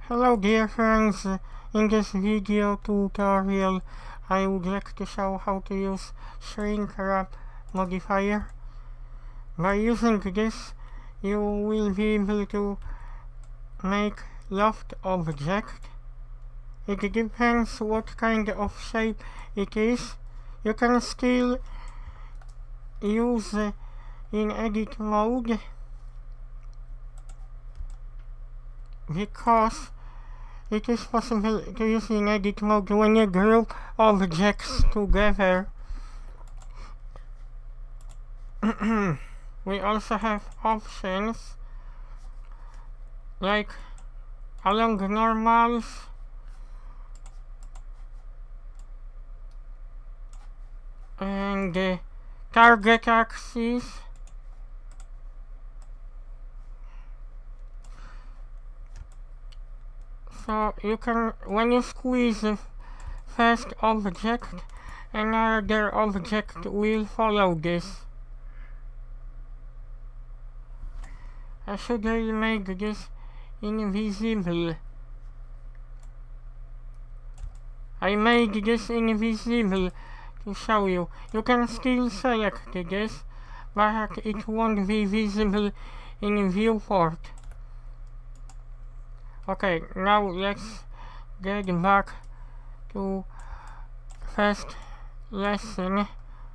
Hello dear friends, in this video tutorial I would like to show how to use shrink wrap modifier. By using this you will be able to make loft object. It depends what kind of shape it is. You can still use in edit mode because it is possible to use in edit mode when you group objects together. We also have options like along normals, and the target axis, so you can, when you squeeze the first object, another object will follow this. I should really make this invisible. I made this invisible to show you. You can still select this, but it won't be visible in viewport. Okay, now let's get back to first lesson.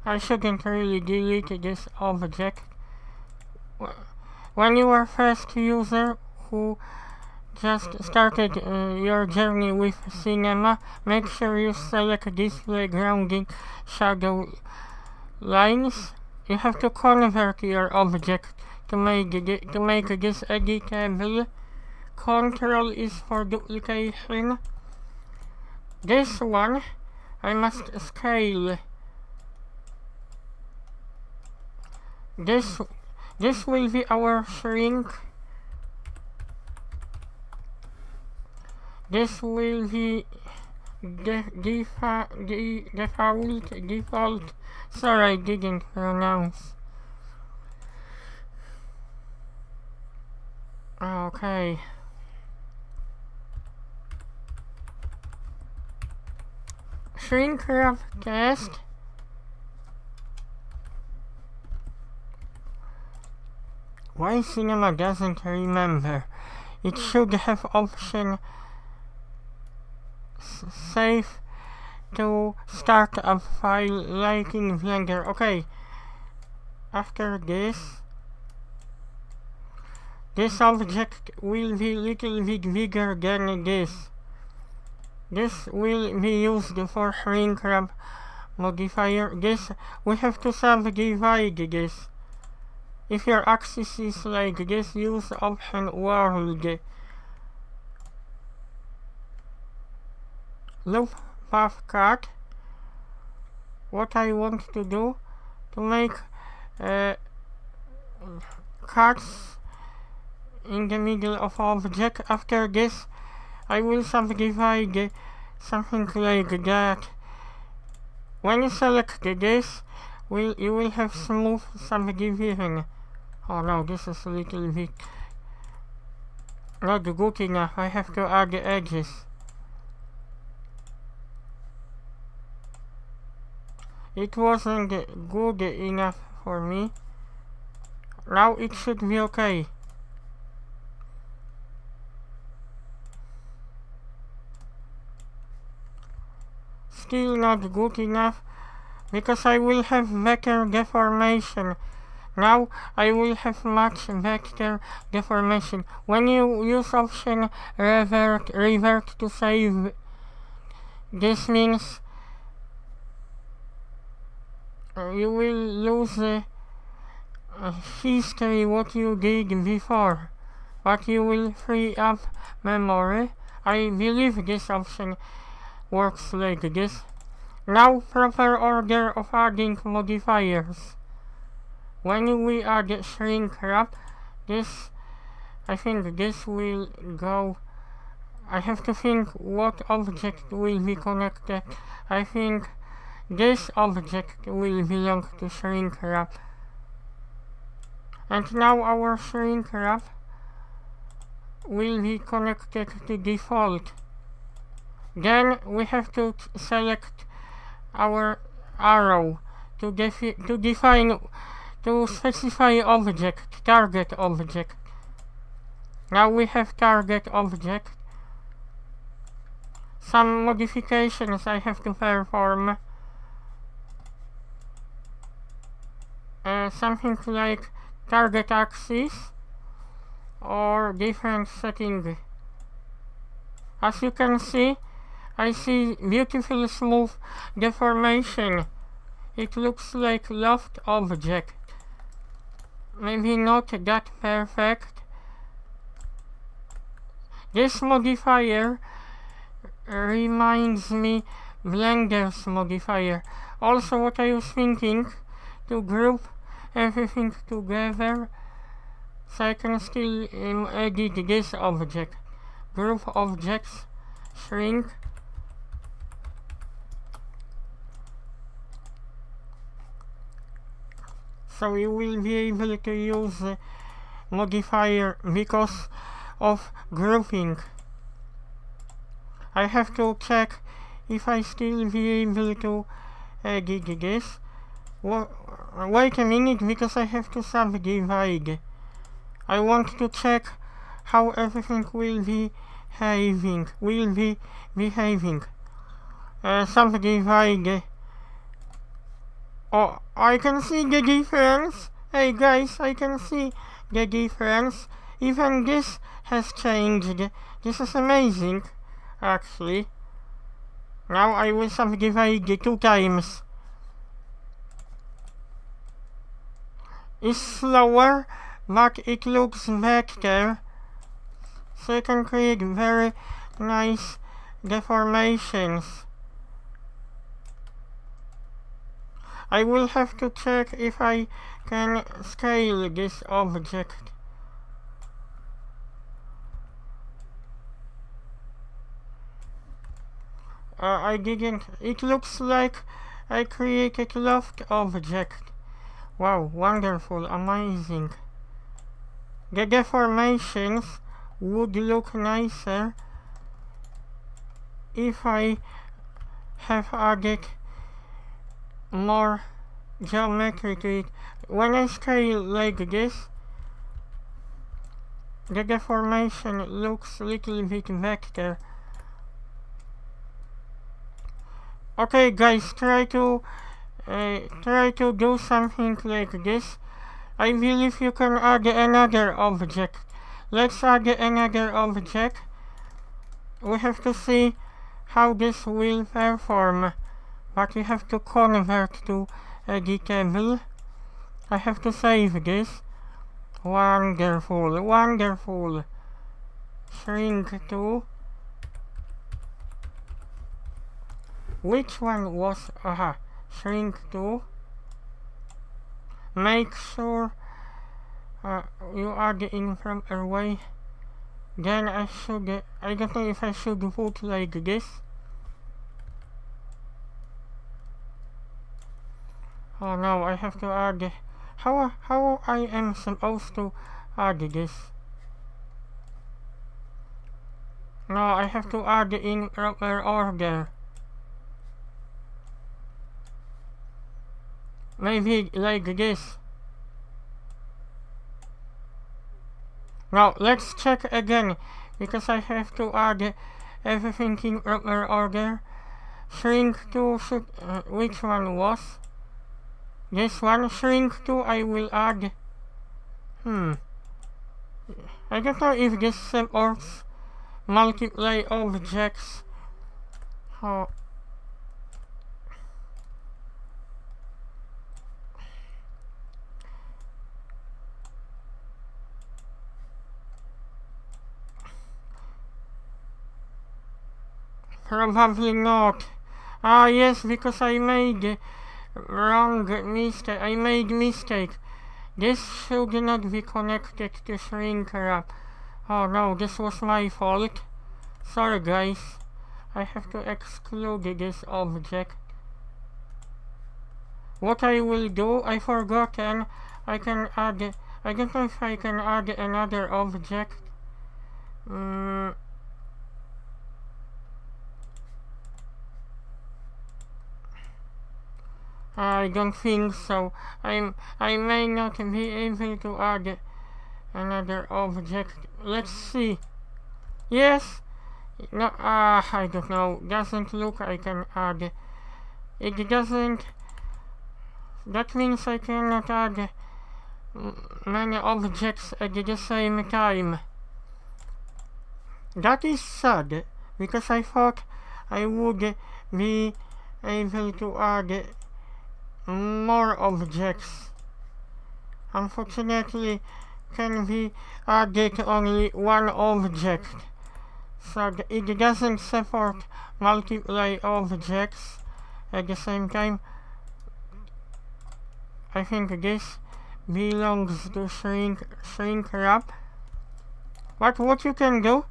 I shouldn't really delete this object. When you are first user who just started your journey with cinema, make sure you select display grounding shadow lines. You have to convert your object to make this editable. Control is for duplication. This one I must scale. This will be our shrink. This will be the default. Sorry, I didn't pronounce. Okay. Shrink wrap test. Why cinema doesn't remember? It should have option save to start a file like in Blender. Okay. After this object will be little bit bigger than this. This will be used for shrink wrap modifier. This we have to subdivide this. If your axis is like this, use option world. Loop path cut. What I want to do to make cuts in the middle of object. After this I will subdivide something like that. When you select this, you will have smooth subdivision. Oh no, this is a little bit not good enough. I have to add the edges. It wasn't good enough for me. Now it should be okay. Still not good enough because I will have better deformation. Now I will have much better deformation. When you use option revert to save, this means you will lose history what you did before, but you will free up memory. I believe this option works like this. Now proper order of adding modifiers. When we add shrink wrap, I think this will go. I have to think what object will be connected. I think this object will belong to shrink wrap. And now our shrink wrap will be connected to default. Then we have to select our arrow to specify object, target object. Now we have target object. Some modifications I have to perform. Something like target axis or different setting. As you can see, I see beautiful smooth deformation. It looks like loft object. Maybe not that perfect. This modifier reminds me Blender's modifier. Also, what I was thinking, to group everything together so I can still edit this object. Group objects, shrink. So you will be able to use the modifier because of grouping. I have to check if I still be able to edit this. Wait a minute, because I have to subdivide. I want to check how everything will be behaving. Subdivide. Oh, I can see the difference. Hey guys, I can see the difference. Even this has changed. This is amazing, actually. Now I will subdivide 2 times. It's slower, but it looks better. So you can create very nice deformations. I will have to check if I can scale this object. I didn't. It looks like I created loft object. Wow, wonderful, amazing. The deformations would look nicer if I have added more geometry to it. When I scale like this, the deformation looks a little bit better. Okay guys, try to do something like this. I believe you can add another object. Let's add another object. We have to see how this will perform, but we have to convert to editable. I have to save this. Wonderful, wonderful. Shrink to. Which one was, shrink to. Make sure you add in from away. Then I don't know if I should put like this. Oh no, I have to add. How I am supposed to add this? No, I have to add in proper order. Maybe like this. Now let's check again, because I have to add everything in proper order. Shrink to which one was? This one. Shrink to I will add. I don't know if this supports multiply objects. Oh. Probably not. Ah yes, because I made wrong mistake. I made mistake. This should not be connected to shrink wrap. Oh no, this was my fault. Sorry guys. I have to exclude this object. What I will do, I forgotten. I don't know if I can add another object Mm, I don't think so. I may not be able to add another object. Let's see. Yes. No. I don't know. Doesn't look I can add. It doesn't. That means I cannot add many objects at the same time. That is sad, because I thought I would be able to add more objects. Unfortunately, can be added only one object, so it doesn't support multiple objects at the same time. I think this belongs to shrink wrap. But what you can do,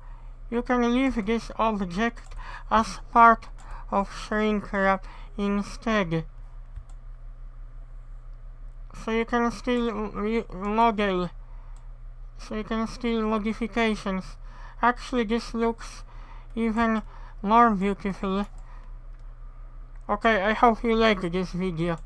you can leave this object as part of shrink wrap instead. So you can still model, so you can still modifications. Actually, this looks even more beautiful. Okay, I hope you liked this video.